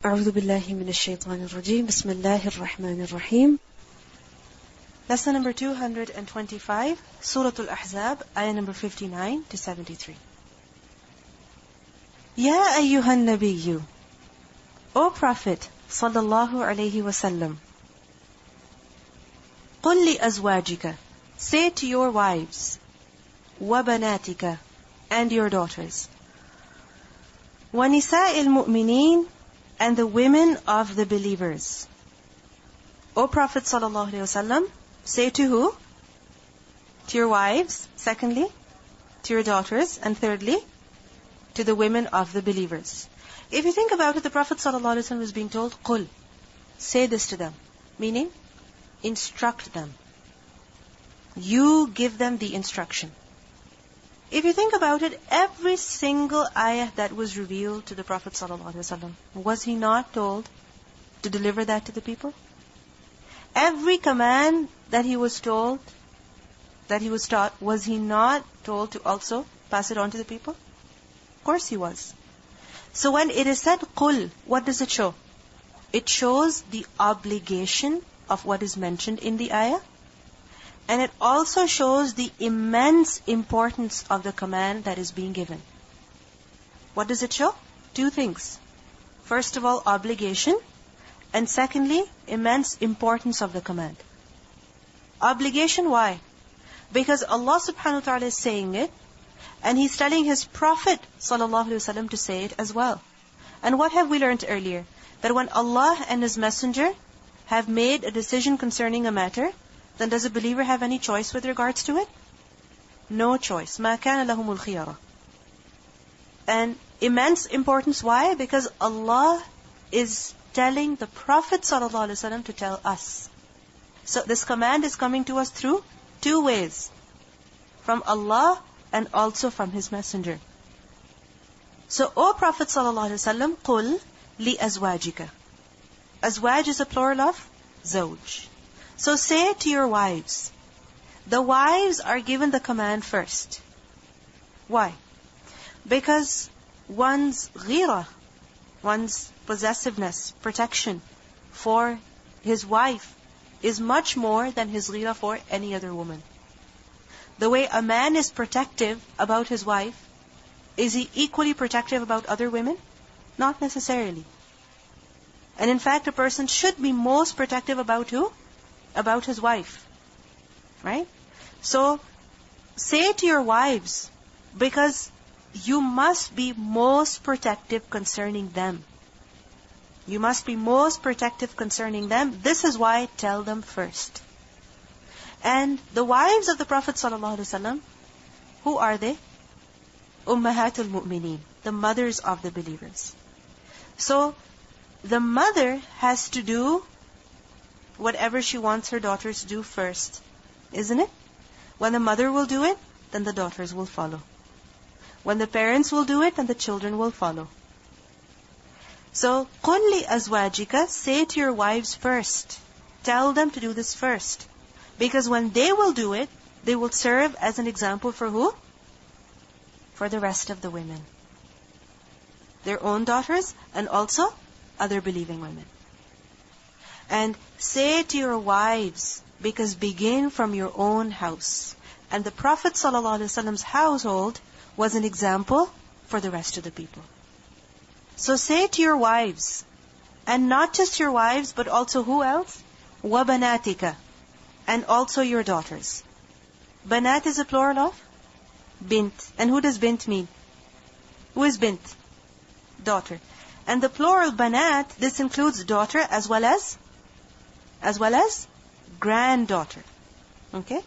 أعوذ بالله من الشيطان الرجيم بسم الله الرحمن الرحيم. Lesson number 225, Surah Al-Ahzab, ayah number 59 to 73. Ya ayyuhan nabiyyu, O Prophet sallallahu alayhi wasallam, قل لأزواجك, say to your wives, وبناتك, and your daughters, وَنِسَاءِ الْمُؤْمِنِينَ, and the women of the believers. O Prophet sallallahu alaihi wasallam, say to who? To your wives, secondly, to your daughters, and thirdly, to the women of the believers. If you think about it, the Prophet sallallahu alaihi wasallam was being told, قُل, say this to them, meaning, instruct them. You give them the instruction. If you think about it, every single ayah that was revealed to the Prophet ﷺ, was he not told to deliver that to the people? Every command that he was told, that he was taught, was he not told to also pass it on to the people? Of course he was. So when it is said قُل, what does it show? It shows the obligation of what is mentioned in the ayah. And it also shows the immense importance of the command that is being given. What does it show? Two things. First of all, obligation. And secondly, immense importance of the command. Obligation, why? Because Allah subhanahu wa ta'ala is saying it, and He's telling His Prophet sallallahu alaihi wasallam to say it as well. And what have we learned earlier? That when Allah and His Messenger have made a decision concerning a matter, then does a believer have any choice with regards to it? No choice. مَا كَانَ لَهُمُ الْخِيَرَةِ. And immense importance, why? Because Allah is telling the Prophet ﷺ to tell us. So this command is coming to us through two ways. From Allah and also from His Messenger. So, O Prophet ﷺ, قُل لِأَزْوَاجِكَ. Azwaj is a plural of zawj. So say to your wives. The wives are given the command first. Why? Because one's ghira, one's possessiveness, protection for his wife is much more than his ghira for any other woman. The way a man is protective about his wife, is he equally protective about other women? Not necessarily. And in fact, a person should be most protective about who? About his wife. Right? So, say to your wives, because you must be most protective concerning them. You must be most protective concerning them. This is why tell them first. And the wives of the Prophet ﷺ, who are they? Ummahatul Mu'mineen, the mothers of the believers. So, the mother has to do whatever she wants her daughters to do first. Isn't it? When the mother will do it, then the daughters will follow. When the parents will do it, then the children will follow. So, قُل لِأَزْوَاجِكَ, say to your wives first. Tell them to do this first. Because when they will do it, they will serve as an example for who? For the rest of the women. Their own daughters and also other believing women. And say to your wives, because begin from your own house. And the Prophet ﷺ's household was an example for the rest of the people. So say to your wives, and not just your wives, but also who else? وَبَنَاتِكَ, and also your daughters. Banat is a plural of bint. And who does bint mean? Who is bint? Daughter. And the plural banat, this includes daughter as well as granddaughter. Okay?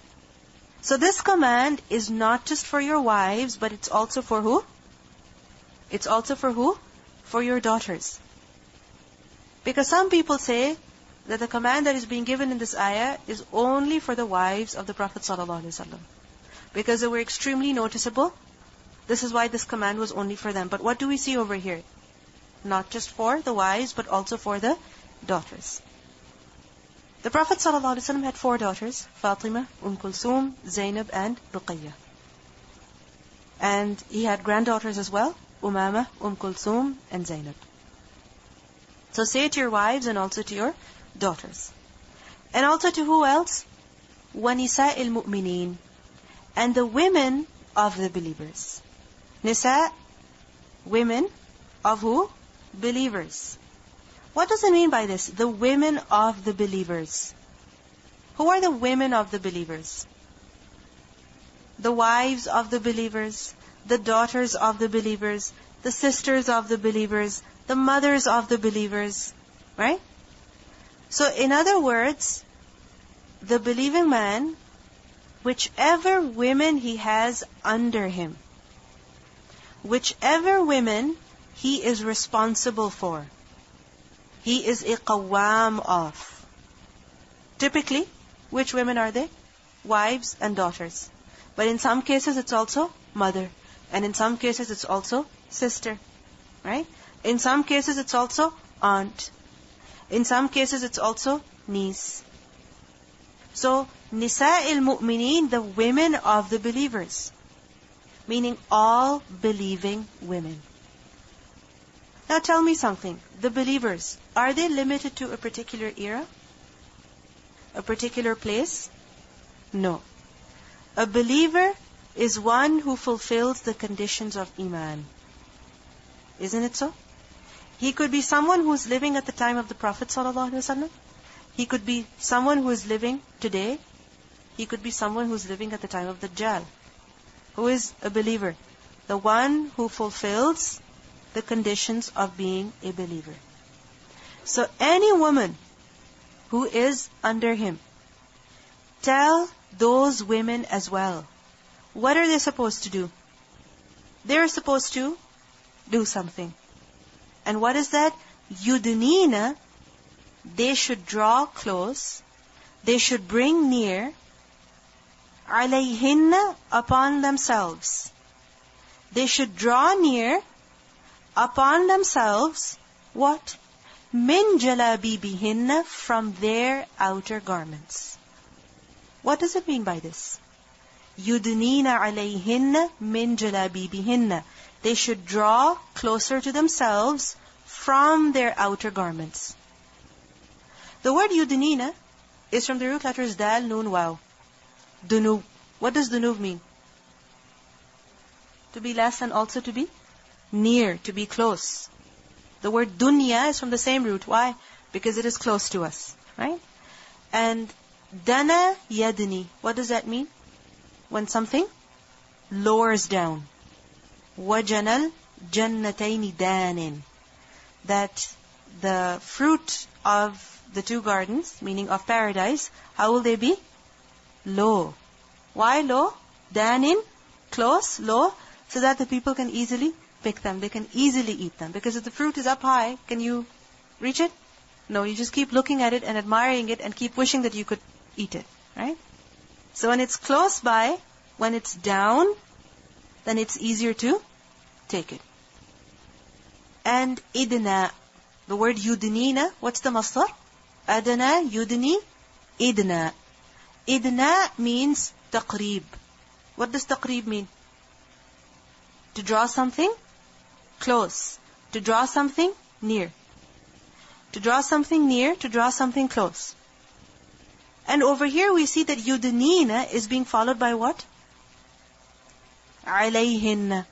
So this command is not just for your wives, but it's also for who? It's also for who? For your daughters. Because some people say that the command that is being given in this ayah is only for the wives of the Prophet ﷺ. Because they were extremely noticeable. This is why this command was only for them. But what do we see over here? Not just for the wives, but also for the daughters. The Prophet ﷺ had 4 daughters, Fatima, Kulthum, Zainab, and Ruqayya. And he had granddaughters as well, Umama, Kulthum, and Zainab. So say it to your wives and also to your daughters. And also to who else? وَنِسَاءِ الْمُؤْمِنِينَ. And the women of the believers. Nisa, women of who? Believers. What does it mean by this? The women of the believers. Who are the women of the believers? The wives of the believers, the daughters of the believers, the sisters of the believers, the mothers of the believers. Right? So in other words, the believing man, whichever women he has under him, whichever women he is responsible for, he is a qawwam of. Typically, which women are they? Wives and daughters. But in some cases it's also mother. And in some cases it's also sister. Right? In some cases it's also aunt. In some cases it's also niece. So, Nisa'il Mu'mineen, the women of the believers. Meaning all believing women. Now tell me something. The believers, are they limited to a particular era? A particular place? No. A believer is one who fulfills the conditions of Iman. Isn't it so? He could be someone who is living at the time of the Prophet ﷺ. He could be someone who is living today. He could be someone who is living at the time of Dajjal. Who is a believer? The one who fulfills the conditions of being a believer. So any woman who is under him, tell those women as well. What are they supposed to do? They're supposed to do something. And what is that? Yudnina, they should draw close, they should bring near, alayhinna, upon themselves. They should draw near upon themselves, what? Min jalabibihinna, from their outer garments. What does it mean by this? Yudnina alayhinna min jalabibihinna. They should draw closer to themselves from their outer garments. The word yudnina is from the root letters dal, nun, waw. Dunub. What does dunub mean? To be less and also to be near, to be close. The word dunya is from the same root. Why? Because it is close to us. Right? And dana yadni. What does that mean? When something lowers down. Wajanal jannataini danin. That the fruit of the two gardens, meaning of paradise, how will they be? Low. Why low? Danin, close, low, so that the people can easily pick them. They can easily eat them. Because if the fruit is up high, can you reach it? No, you just keep looking at it and admiring it and keep wishing that you could eat it. Right? So when it's close by, when it's down, then it's easier to take it. And idna, the word yudnina, what's the masdar? Adna, yudni, idna. Idna means taqreeb. What does taqreeb mean? To draw something close. To draw something near. To draw something near, to draw something close. And over here we see that yudnina is being followed by what? Alayhinna.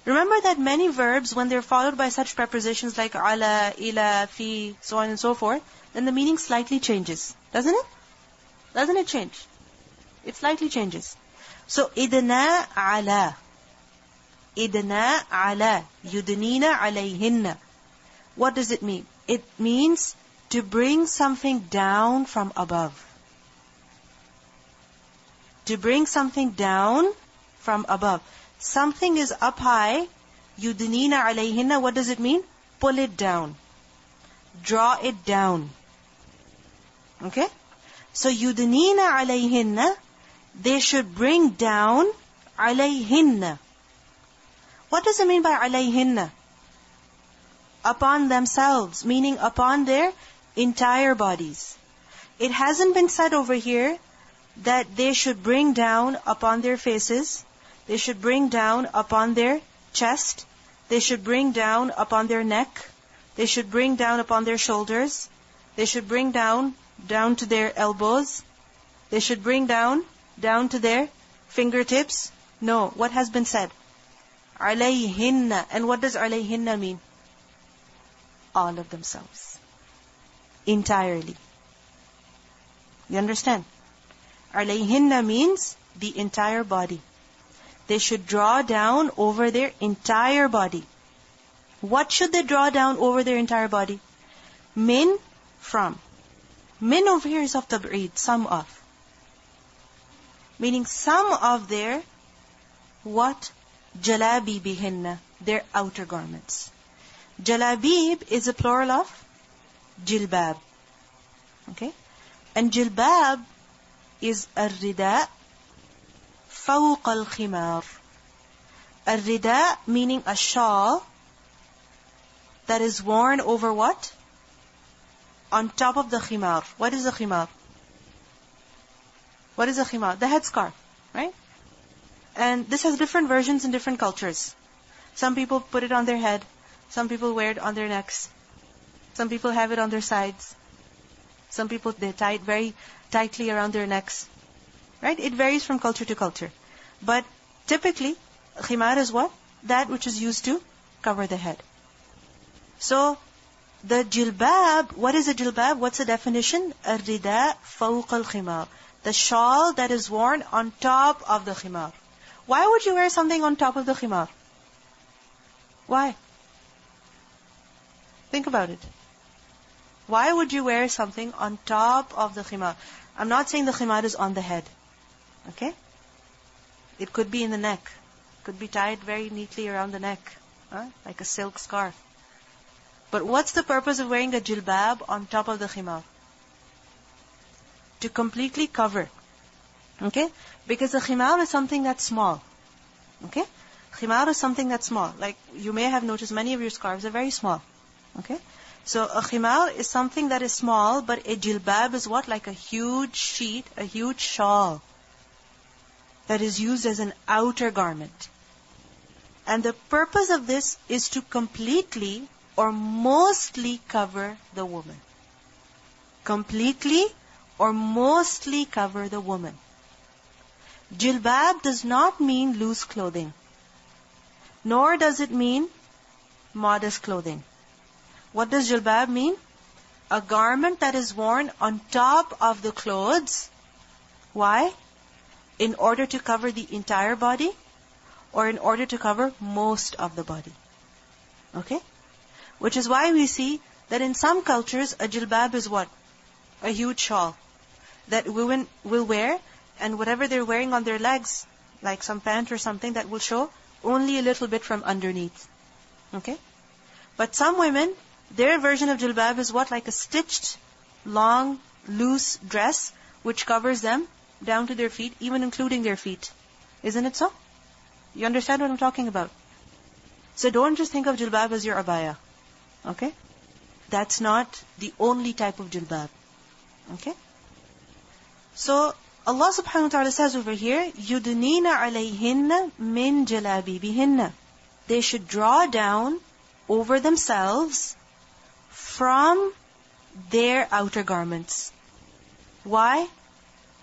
Remember that many verbs, when they're followed by such prepositions like ala, ila, fi, so on and so forth, then the meaning slightly changes. Doesn't it? Doesn't it change? It slightly changes. So, idna ala. Idna ala. Yudnina alayhinna. What does it mean? It means to bring something down from above. To bring something down from above. Something is up high. Yudnina alayhinna. What does it mean? Pull it down. Draw it down. Okay? So, yudnina alayhinna, they should bring down alayhinna. What does it mean by alayhinna? Upon themselves, meaning upon their entire bodies. It hasn't been said over here that they should bring down upon their faces, they should bring down upon their chest, they should bring down upon their neck, They should bring down upon their shoulders. They should bring down to their elbows. They should bring down to their fingertips. No, what has been said? عَلَيْهِنَّ. And what does عَلَيْهِنَّ mean? All of themselves. Entirely. You understand? عَلَيْهِنَّ means the entire body. They should draw down over their entire body. What should they draw down over their entire body? Min, from. Min over here is of tab'id, some of. Meaning some of their, what? Jalabibihinna, their outer garments. Jalabib is a plural of jilbab. Okay? And jilbab is ar-rida fawq al-khimar. Ar-rida meaning a shawl that is worn over what? On top of the khimar. What is a khimar? What is a khimar? The headscarf, right? And this has different versions in different cultures. Some people put it on their head. Some people wear it on their necks. Some people have it on their sides. Some people, they tie it very tightly around their necks. Right? It varies from culture to culture. But typically, khimar is what? That which is used to cover the head. So, the jilbab, what is a jilbab? What's the definition? Ar-rida fawq al-khimar. The shawl that is worn on top of the khimar. Why would you wear something on top of the khimar? Why? Think about it. Why would you wear something on top of the khimar? I'm not saying the khimar is on the head. Okay? It could be in the neck. Could be tied very neatly around the neck. Like a silk scarf. But what's the purpose of wearing a jilbab on top of the khimar? To completely cover. Okay? Because the khimar is something that's small. Okay? Khimar is something that's small. Like you may have noticed many of your scarves are very small. Okay? So a khimar is something that is small, but a jilbab is what? Like a huge sheet, a huge shawl that is used as an outer garment. And the purpose of this is to completely or mostly cover the woman. Completely or mostly cover the woman. Jilbab does not mean loose clothing. Nor does it mean modest clothing. What does jilbab mean? A garment that is worn on top of the clothes. Why? In order to cover the entire body or in order to cover most of the body. Okay? Which is why we see that in some cultures a jilbab is what? A huge shawl that women will wear, and whatever they're wearing on their legs, like some pant or something, that will show only a little bit from underneath. Okay? But some women, their version of jilbab is what? Like a stitched, long, loose dress which covers them down to their feet, even including their feet. Isn't it so? You understand what I'm talking about? So don't just think of jilbab as your abaya. Okay? That's not the only type of jilbab. Okay? So, Allah subhanahu wa ta'ala says over here, يُدْنِينَ عَلَيْهِنَّ مِنْ جَلَابِيبِهِنَّ. They should draw down over themselves from their outer garments. Why?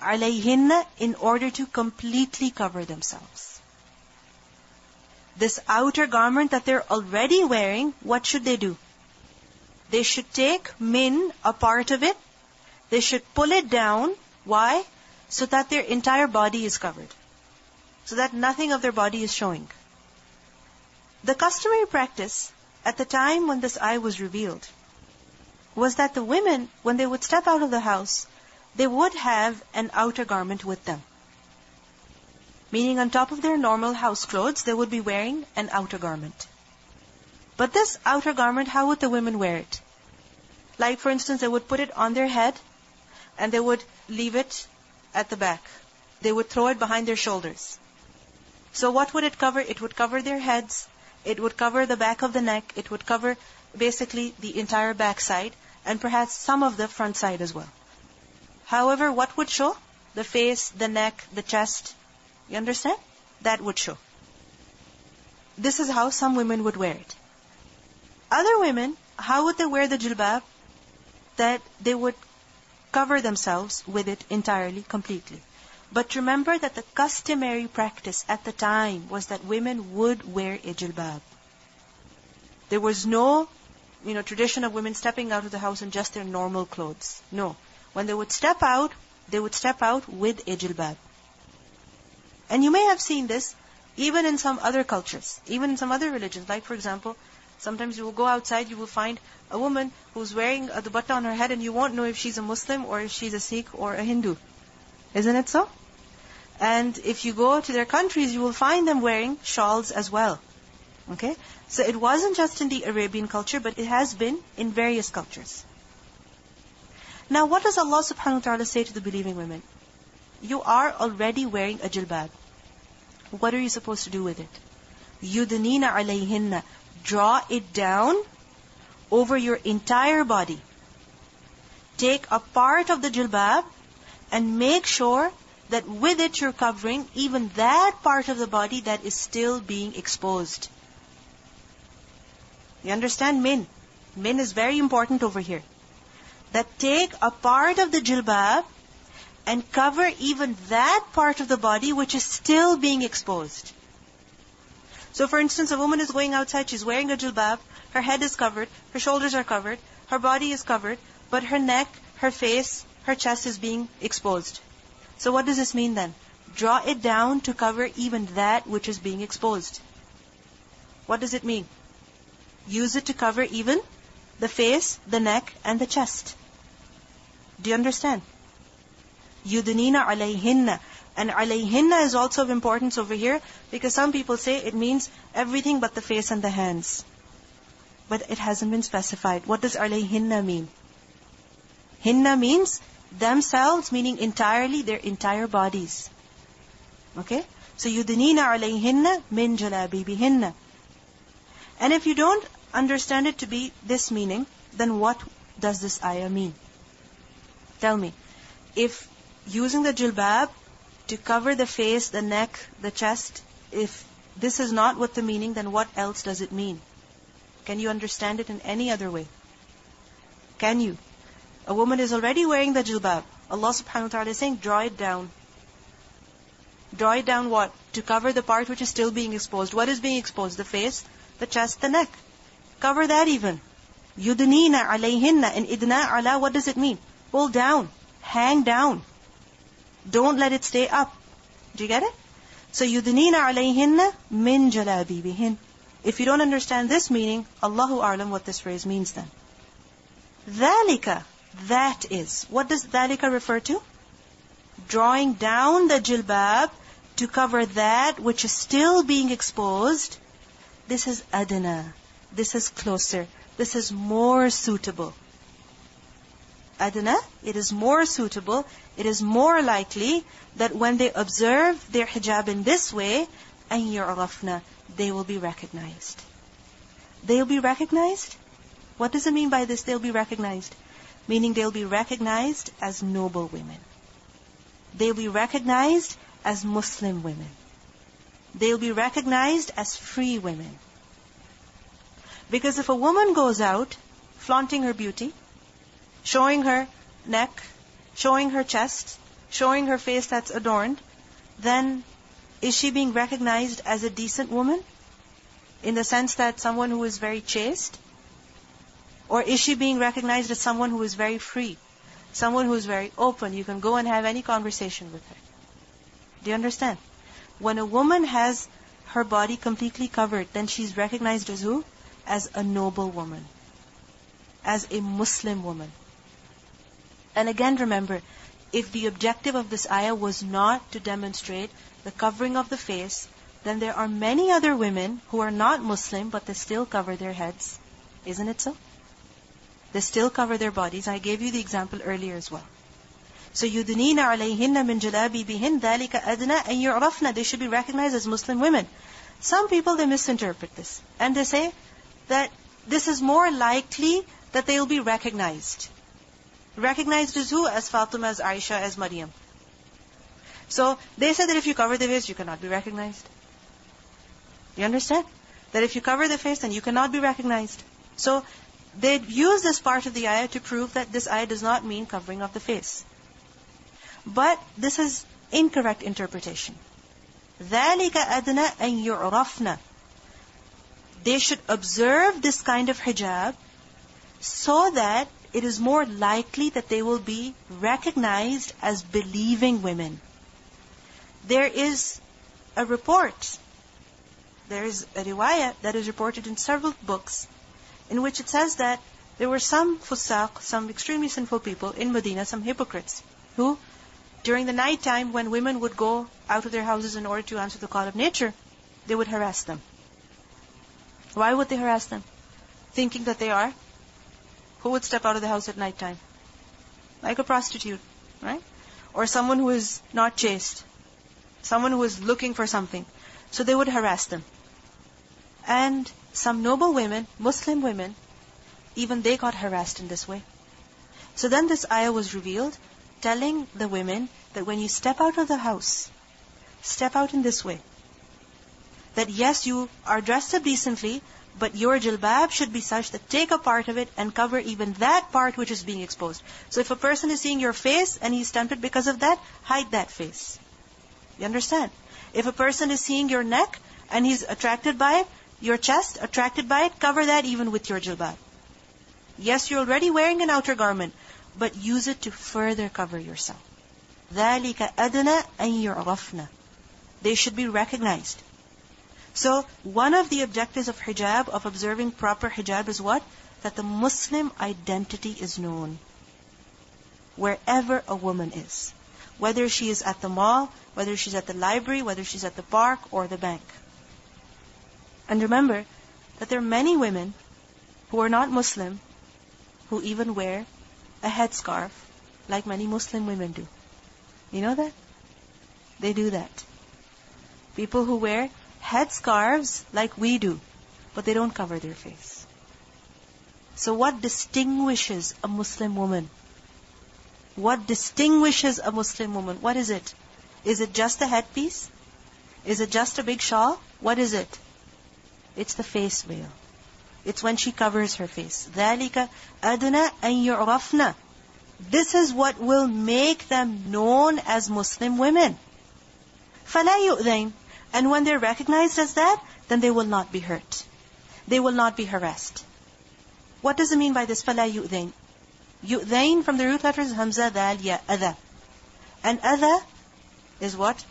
عَلَيْهِنَّ, in order to completely cover themselves. This outer garment that they're already wearing, what should they do? They should take min, a part of it. They should pull it down. Why? So that their entire body is covered. So that nothing of their body is showing. The customary practice at the time when this ayah was revealed was that the women, when they would step out of the house, they would have an outer garment with them. Meaning on top of their normal house clothes, they would be wearing an outer garment. But this outer garment, how would the women wear it? Like for instance, they would put it on their head and they would leave it at the back. They would throw it behind their shoulders. So what would it cover? It would cover their heads. It would cover the back of the neck. It would cover basically the entire back side and perhaps some of the front side as well. However, what would show? The face, the neck, the chest. You understand? That would show. This is how some women would wear it. Other women, how would they wear the jilbab? That they would cover themselves with it entirely, completely. But remember that the customary practice at the time was that women would wear a jilbab. There was no, tradition of women stepping out of the house in just their normal clothes. No. When they would step out with a jilbab. And you may have seen this even in some other cultures, even in some other religions. Like, for example, sometimes you will go outside, you will find a woman who's wearing the dupatta on her head, and you won't know if she's a Muslim or if she's a Sikh or a Hindu. Isn't it so? And if you go to their countries, you will find them wearing shawls as well. Okay? So it wasn't just in the Arabian culture, but it has been in various cultures. Now, what does Allah subhanahu wa ta'ala say to the believing women? You are already wearing a jilbab. What are you supposed to do with it? Yudnina alayhinna. Draw it down over your entire body. Take a part of the jilbab and make sure that with it you're covering even that part of the body that is still being exposed. You understand? Min is very important over here. That take a part of the jilbab and cover even that part of the body which is still being exposed. So for instance, a woman is going outside, she's wearing a jilbab, her head is covered, her shoulders are covered, her body is covered, but her neck, her face, her chest is being exposed. So what does this mean then? Draw it down to cover even that which is being exposed. What does it mean? Use it to cover even the face, the neck, and the chest. Do you understand? Yudnina alayhinna. And alayhinna is also of importance over here because some people say it means everything but the face and the hands. But it hasn't been specified. What does alayhinna mean? Hinna means themselves, meaning entirely, their entire bodies. Okay? So yudnina alayhinna min jalabibihinna. And if you don't understand it to be this meaning, then what does this ayah mean? Tell me. If using the jilbab to cover the face, the neck, the chest, if this is not what the meaning, then what else does it mean? Can you understand it in any other way? Can you? A woman is already wearing the jilbab. Allah subhanahu wa ta'ala is saying, draw it down. Draw it down what? To cover the part which is still being exposed. What is being exposed? The face, the chest, the neck. Cover that even. Yudnina alayhinna. And idna ala, what does it mean? Pull down. Hang down. Don't let it stay up. Do you get it? So yudnina alayhinna min jalabibihin. If you don't understand this meaning, Allahu a'lam what this phrase means then. Dhalika, that is. What does dhalika refer to? Drawing down the jilbab to cover that which is still being exposed. This is adna. This is closer. This is more suitable. Adna, it is more suitable, it is more likely that when they observe their hijab in this way, أَن يُعْرَفْنَا, they will be recognized. They'll be recognized? What does it mean by this, they'll be recognized? Meaning they'll be recognized as noble women. They'll be recognized as Muslim women. They'll be recognized as free women. Because if a woman goes out flaunting her beauty, showing her neck, showing her chest, showing her face that's adorned, then is she being recognized as a decent woman? In the sense that someone who is very chaste? Or is she being recognized as someone who is very free? Someone who is very open. You can go and have any conversation with her. Do you understand? When a woman has her body completely covered, then she's recognized as who? As a noble woman. As a Muslim woman. And again remember, if the objective of this ayah was not to demonstrate the covering of the face, then there are many other women who are not Muslim, but they still cover their heads. Isn't it so? They still cover their bodies. I gave you the example earlier as well. So يُدْنِينَ عَلَيْهِنَّ مِنْ جَلَابِيبِهِنَّ ذَلِكَ أَدْنَى أَن يُعْرَفْنَ. They should be recognized as Muslim women. Some people, they misinterpret this. And they say that this is more likely that they will be recognized. Recognized as who? As Fatima, as Aisha, as Maryam. So they say that if you cover the face, you cannot be recognized. You understand? That if you cover the face, then you cannot be recognized. So They use this part of the ayah to prove that this ayah does not mean covering of the face. But this is incorrect interpretation. ذَلِكَ أَدْنَى أَن يُعْرَفْنَ. They should observe this kind of hijab so that it is more likely that they will be recognized as believing women. There is a report, there is a riwayah that is reported in several books in which it says that there were some fusaq, some extremely sinful people in Medina, some hypocrites, who during the night time when women would go out of their houses in order to answer the call of nature, they would harass them. Why would they harass them? Thinking that they are? Who would step out of the house at night time? Like a prostitute, right? Or someone who is not chaste. Someone who is looking for something. So they would harass them. And some noble women, Muslim women, even they got harassed in this way. So then this ayah was revealed, telling the women that when you step out of the house, step out in this way. That yes, you are dressed up decently, but your jilbab should be such that take a part of it and cover even that part which is being exposed. So if a person is seeing your face and he's tempted because of that, hide that face. You understand? If a person is seeing your neck and he's attracted by it, your chest, attracted by it, cover that even with your jilbab. Yes, you're already wearing an outer garment, but use it to further cover yourself. ذَلِكَ أَدْنَى أَن يُعْرَفْنَ. They should be recognized. So, one of the objectives of hijab, of observing proper hijab is what? That the Muslim identity is known. Wherever a woman is. Whether she is at the mall, whether she's at the library, whether she's at the park or the bank. And remember that there are many women who are not Muslim who even wear a headscarf like many Muslim women do. You know that? They do that. People who wear headscarves like we do, but they don't cover their face. So what distinguishes a Muslim woman? What distinguishes a Muslim woman? What is it? Is it just a headpiece? Is it just a big shawl? What is it? It's the face veil. It's when she covers her face. ذَلِكَ أَدْنَى أَن يُعْرَفْنَ. This is what will make them known as Muslim women. فَلَا يُؤْذَيْنَ. And when they're recognized as that, then they will not be hurt. They will not be harassed. What does it mean by this? فَلَا يُؤْذَيْنَ. يُؤْذَيْنَ from the root letters Hamza, Dal, Ya, Adha. And Adha is what?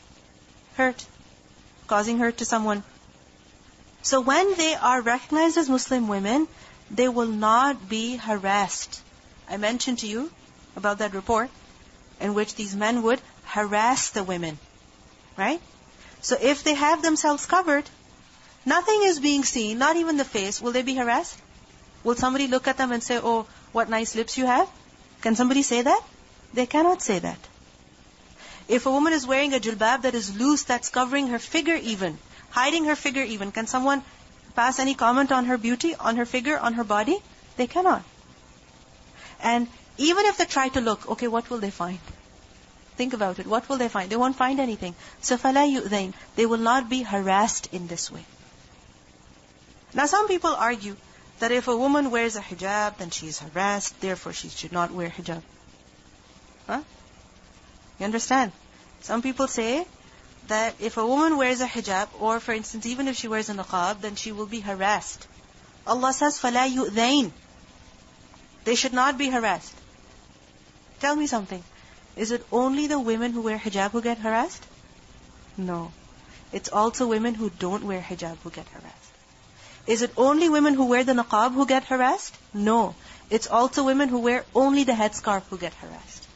Hurt. Causing hurt to someone. So when they are recognized as Muslim women, they will not be harassed. I mentioned to you about that report in which these men would harass the women. Right? So if they have themselves covered, nothing is being seen, not even the face, will they be harassed? Will somebody look at them and say, oh, what nice lips you have? Can somebody say that? They cannot say that. If a woman is wearing a jilbab that is loose, that's covering her figure even, hiding her figure even, can someone pass any comment on her beauty, on her figure, on her body? They cannot. And even if they try to look, okay, what will they find? Think about it. What will they find? They won't find anything. So فَلَا يُؤْذَيْنَ. They will not be harassed in this way. Now some people argue that if a woman wears a hijab, then she is harassed, therefore she should not wear hijab. Huh? You understand? Some people say that if a woman wears a hijab, or for instance, even if she wears a niqab, then she will be harassed. Allah says, فَلَا يُؤْذَيْنَ. They should not be harassed. Tell me something. Is it only the women who wear hijab who get harassed? No. It's also women who don't wear hijab who get harassed. Is it only women who wear the niqab who get harassed? No. It's also women who wear only the headscarf who get harassed.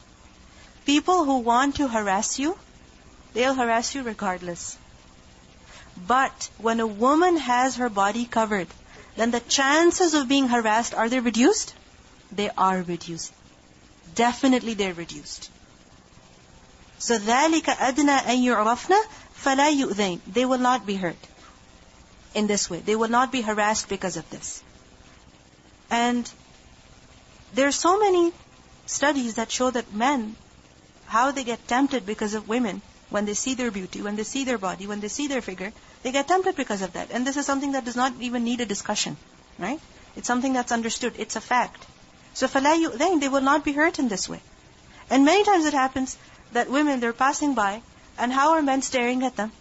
People who want to harass you, they'll harass you regardless. But when a woman has her body covered, then the chances of being harassed, are they reduced? They are reduced. Definitely they're reduced. So ذَلِكَ أَدْنَى أَن يُعْرَفْنَ فَلَا يُؤْذَيْنَ. They will not be hurt in this way. They will not be harassed because of this. And there are so many studies that show that men, how they get tempted because of women, when they see their beauty, when they see their body, when they see their figure, they get tempted because of that. And this is something that does not even need a discussion. Right? It's something that's understood. It's a fact. So فَلَا يُؤْذَيْنَ, they will not be hurt in this way. And many times it happens that women, they're passing by, and how are men staring at them?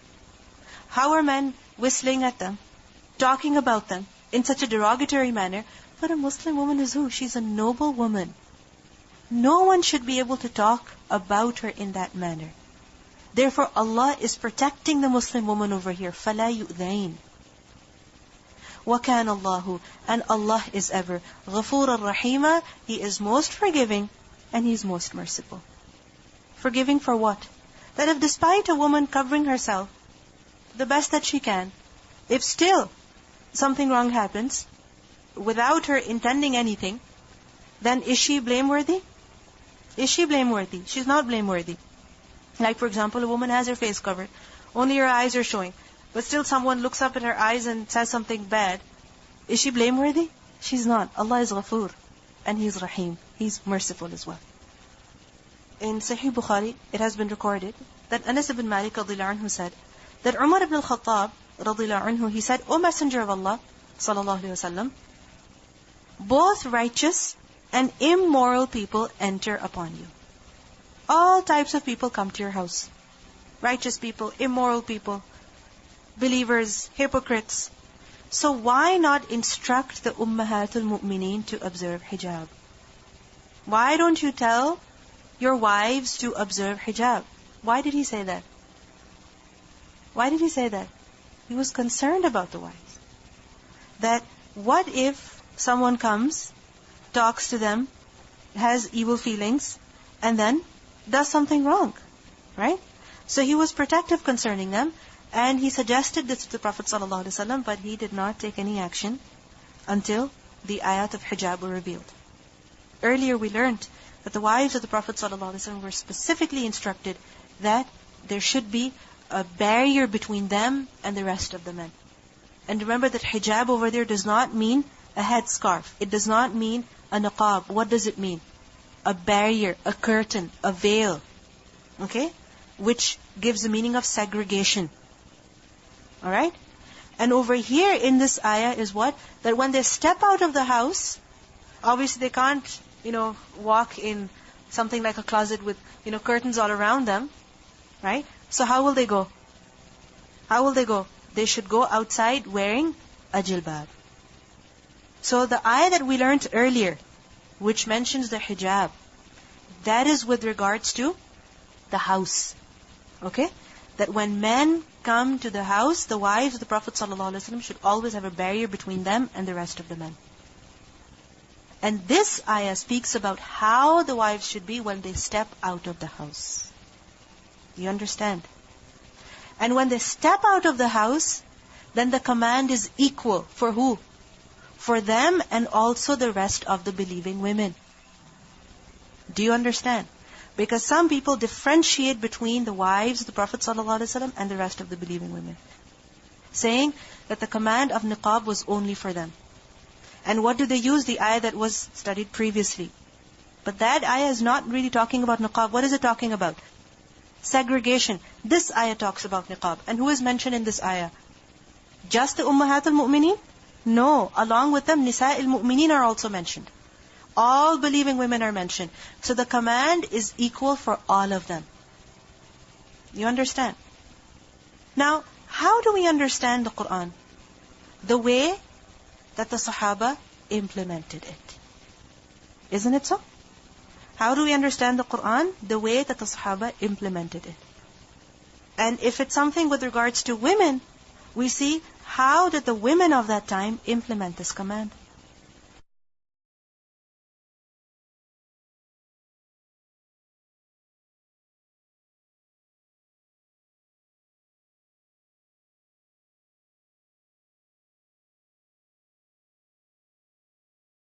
How are men whistling at them? Talking about them in such a derogatory manner? But a Muslim woman is who? She's a noble woman. No one should be able to talk about her in that manner. Therefore, Allah is protecting the Muslim woman over here. فَلَا يُؤْذَيْنَ. وَكَانَ اللَّهُ, and Allah is ever غَفُورًا رَحِيمًا. He is most forgiving and He is most merciful. Forgiving for what? That if despite a woman covering herself the best that she can, if still something wrong happens without her intending anything, then is she blameworthy? Is she blameworthy? She's not blameworthy. Like for example, a woman has her face covered, only her eyes are showing, but still someone looks up at her eyes and says something bad. Is she blameworthy? She's not. Allah is Ghafoor and He is Rahim. He's merciful as well. In Sahih Bukhari, it has been recorded that Anas ibn Malik radhiyallahu anhu said that Umar ibn al-Khattab radhiyallahu anhu, he said, O Messenger of Allah sallallahu alayhi wasallam, both righteous and immoral people enter upon you. All types of people come to your house. Righteous people, immoral people, believers, hypocrites. So why not instruct the Ummahatul Mu'mineen to observe hijab? Why don't you tell your wives to observe hijab? Why did he say that? Why did he say that? He was concerned about the wives. That what if someone comes, talks to them, has evil feelings, and then does something wrong, right? So he was protective concerning them, and he suggested this to the Prophet ﷺ, but he did not take any action until the ayat of hijab were revealed. Earlier we learned that the wives of the Prophet ﷺ were specifically instructed that there should be a barrier between them and the rest of the men. And remember that hijab over there does not mean a headscarf. It does not mean a niqab. What does it mean? A barrier, a curtain, a veil. Okay? Which gives the meaning of segregation. Alright? And over here in this ayah is what? That when they step out of the house, obviously they can't, walk in something like a closet with, curtains all around them. Right? So how will they go? How will they go? They should go outside wearing a jilbab. So the ayah that we learned earlier, which mentions the hijab, that is with regards to the house. Okay? That when men come to the house, the wives of the Prophet ﷺ should always have a barrier between them and the rest of the men. And this ayah speaks about how the wives should be when they step out of the house. You understand? And when they step out of the house, then the command is equal. For who? For them and also the rest of the believing women. Do you understand? Because some people differentiate between the wives of the Prophet ﷺ and the rest of the believing women, saying that the command of niqab was only for them. And what do they use? The ayah that was studied previously. But that ayah is not really talking about niqab. What is it talking about? Segregation. This ayah talks about niqab. And who is mentioned in this ayah? Just the Ummahatul Mu'mineen? No. Along with them, Nisa'il Mu'mineen are also mentioned. All believing women are mentioned. So the command is equal for all of them. You understand? Now, how do we understand the Qur'an? The way that the Sahaba implemented it. Isn't it so? How do we understand the Qur'an? The way that the Sahaba implemented it. And if it's something with regards to women, we see how did the women of that time implement this command.